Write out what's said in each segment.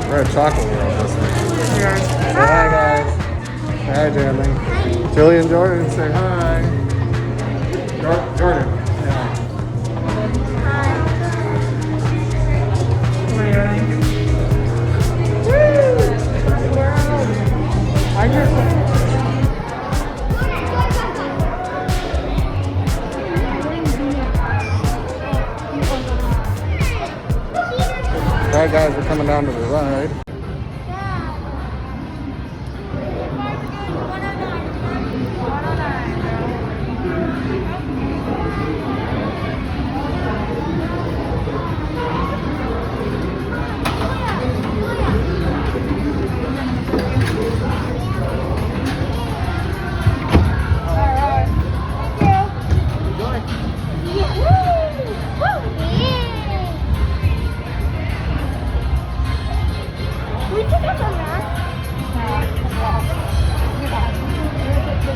We're at Chocolate World this week. Yeah. Say hi, guys. Hi, darling. Julie and Jordan, say hi. Jordan. Yeah. Alright guys, we're coming down to the ride.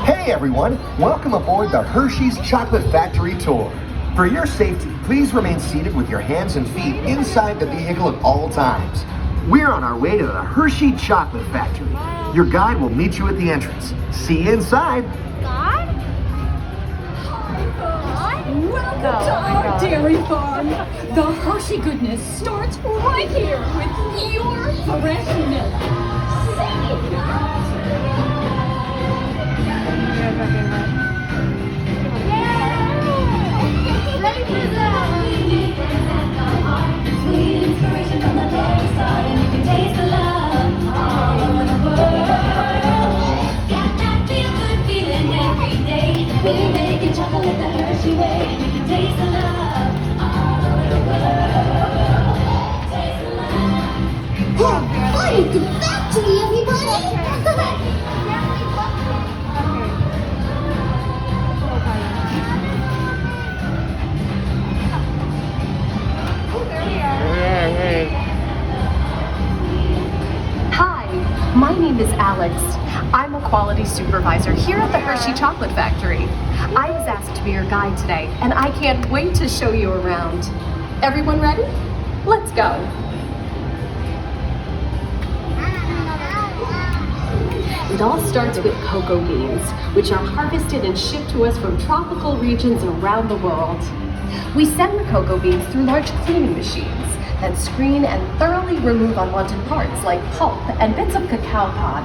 Hey everyone, welcome aboard the Hershey's Chocolate Factory Tour. For your safety, please remain seated with your hands and feet inside the vehicle at all times. We're on our way to the Hershey Chocolate Factory. Your guide will meet you at the entrance. See you inside. Welcome to our dairy farm. The Hershey goodness starts right here with your fresh milk. Sweet inspiration from the very start, and you can taste the love all over the world. Got that feel-good feeling every day. We're making chocolate the Hershey way. You can taste the love all over the world. Taste the love. Fun at the factory, everybody! Hi, my name is Alex. I'm a quality supervisor here at the Hershey Chocolate Factory. I was asked to be your guide today, and I can't wait to show you around. Everyone ready? Let's go. It all starts with cocoa beans, which are harvested and shipped to us from tropical regions around the world. We send the cocoa beans through large cleaning machines that screen and thoroughly remove unwanted parts like pulp and bits of cacao pod.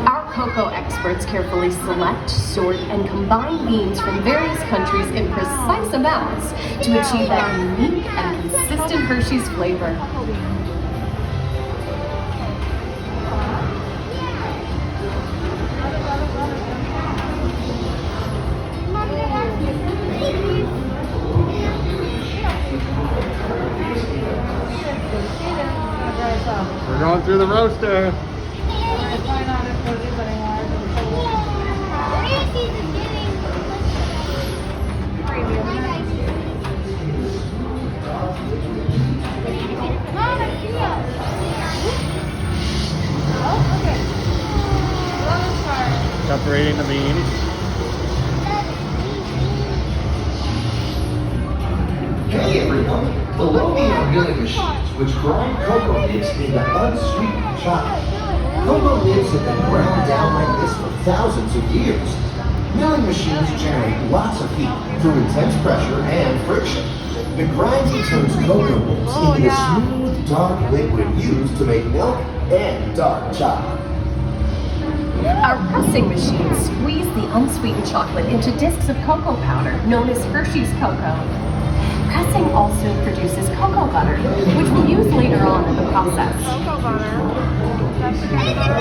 Our cocoa experts carefully select, sort, and combine beans from various countries in precise amounts to achieve that unique and consistent Hershey's flavor. We're going through the roaster. Separating the beans. Hey everyone, below me are milling machines which grind cocoa nibs into unsweetened chocolate. Cocoa nibs have been ground down like this for thousands of years. Milling machines generate lots of heat through intense pressure and friction. The grinding turns cocoa nibs into the smooth, dark liquid used to make milk and dark chocolate. Our pressing machines squeeze the unsweetened chocolate into discs of cocoa powder, known as Hershey's cocoa. Pressing also produces cocoa butter, which we'll use later on in the process. Cocoa butter. That's the kind of butter I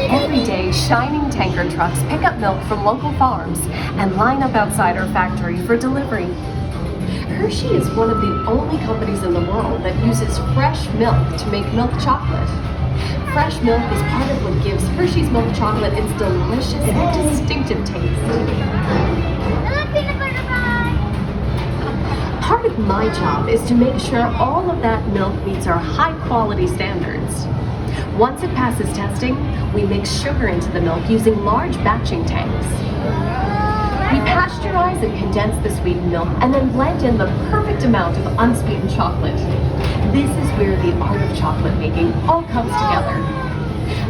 like. Every day, shining tanker trucks pick up milk from local farms and line up outside our factory for delivery. Hershey is one of the only companies in the world that uses fresh milk to make milk chocolate. Fresh milk is part of what gives Hershey's milk chocolate its delicious and distinctive taste. Part of my job is to make sure all of that milk meets our high quality standards. Once it passes testing, we mix sugar into the milk using large batching tanks. We pasteurize and condense the sweetened milk and then blend in the perfect amount of unsweetened chocolate. This is where the art of chocolate making all comes together.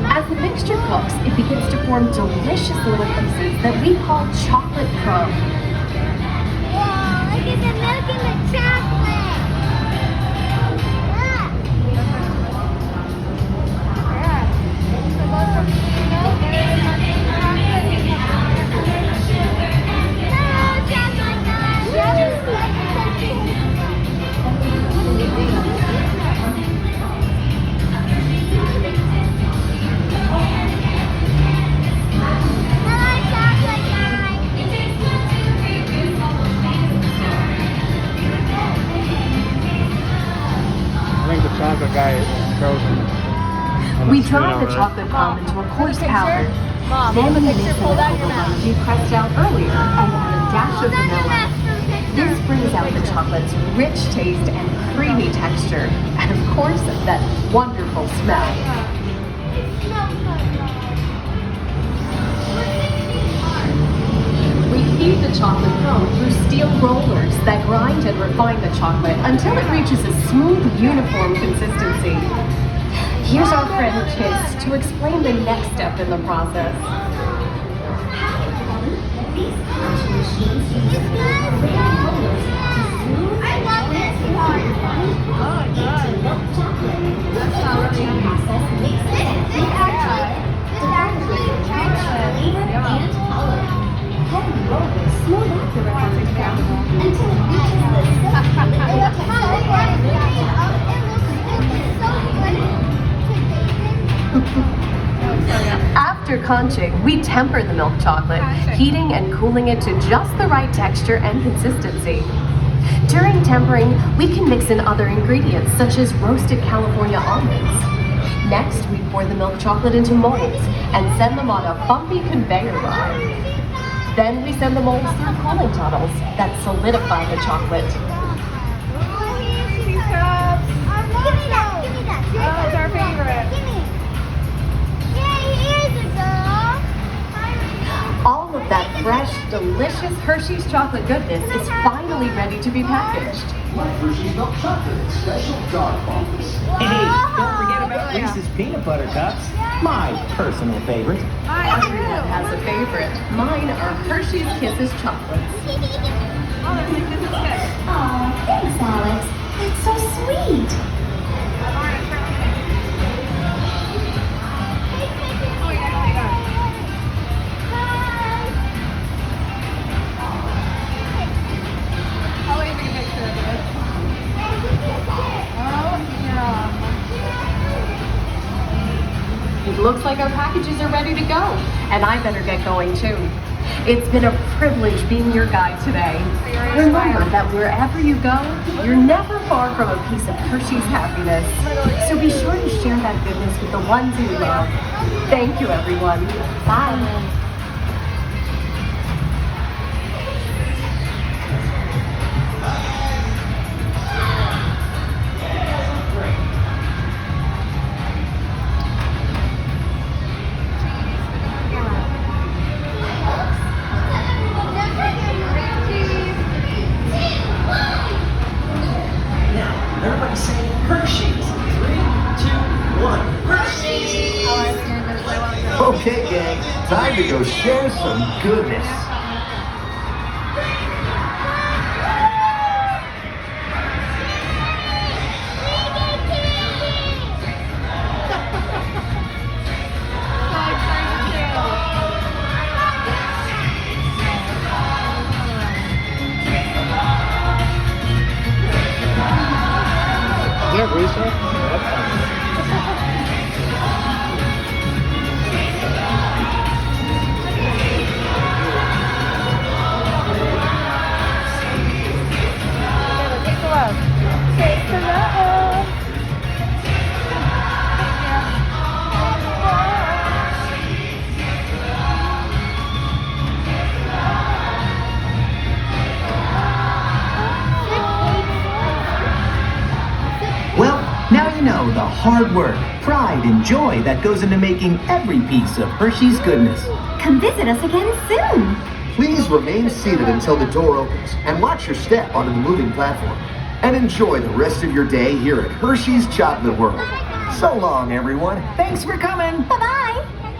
As the mixture cooks, it begins to form delicious little pieces that we call chocolate crumb. Whoa, look at the milk and the chocolate. I think the chocolate guy is frozen. We dry the chocolate crumb into a coarse powder. Then we mix in the cocoa butter we pressed out earlier and add a dash of vanilla. This brings out the chocolate's rich taste and creamy texture, and of course, that wonderful smell. We feed the chocolate crumb through steel rollers that grind and refine the chocolate until it reaches a smooth, uniform consistency. Here's our friend Kiss to explain the next step in the process. These punch machines use rollers to smooth I love this part. into milk chocolate. The sorting process makes it This actually flavor and color. Heavy rollers smooth out the refined crumb until it reaches the silky liquid After conching, we temper the milk chocolate, heating and cooling it to just the right texture and consistency. During tempering, we can mix in other ingredients such as roasted California almonds. Next, we pour the milk chocolate into molds and send them on a bumpy conveyor ride. Then we send the molds through cooling tunnels that solidify the chocolate. Cheese cups. Give me that. Give me that. Oh, it's our favorite. Give me. Yay, here's a girl. All of that fresh, delicious Hershey's chocolate goodness is finally ready to be packaged. Like Hershey's milk chocolate, special dark bombs. Hey, don't forget about Reese's peanut butter cups. My personal favorite. Everyone has a favorite. Mine are Hershey's Kisses chocolates. Oh, there's a business kit. Aw, thanks, Alex. That's so sweet. Oh, yeah, I got it. Oh, wait, we can make sure of it. Oh, yeah. It looks like our packages are ready to go, and I better get going too. It's been a privilege being your guide today. Remember that wherever you go, you're never far from a piece of Hershey's happiness. So be sure to share that goodness with the ones you love. Thank you, everyone. Bye. Now, everybody say Hershey's. 3, 2, 1. Hershey's! Okay, gang, time to go share some goodness. Is that Reese? Take the love. Take the love. Well, now you know the hard work, pride, and joy that goes into making every piece of Hershey's goodness. Come visit us again soon. Please remain seated until the door opens and watch your step onto the moving platform. And enjoy the rest of your day here at Hershey's Chocolate World. So long, everyone. Thanks for coming. Bye-bye.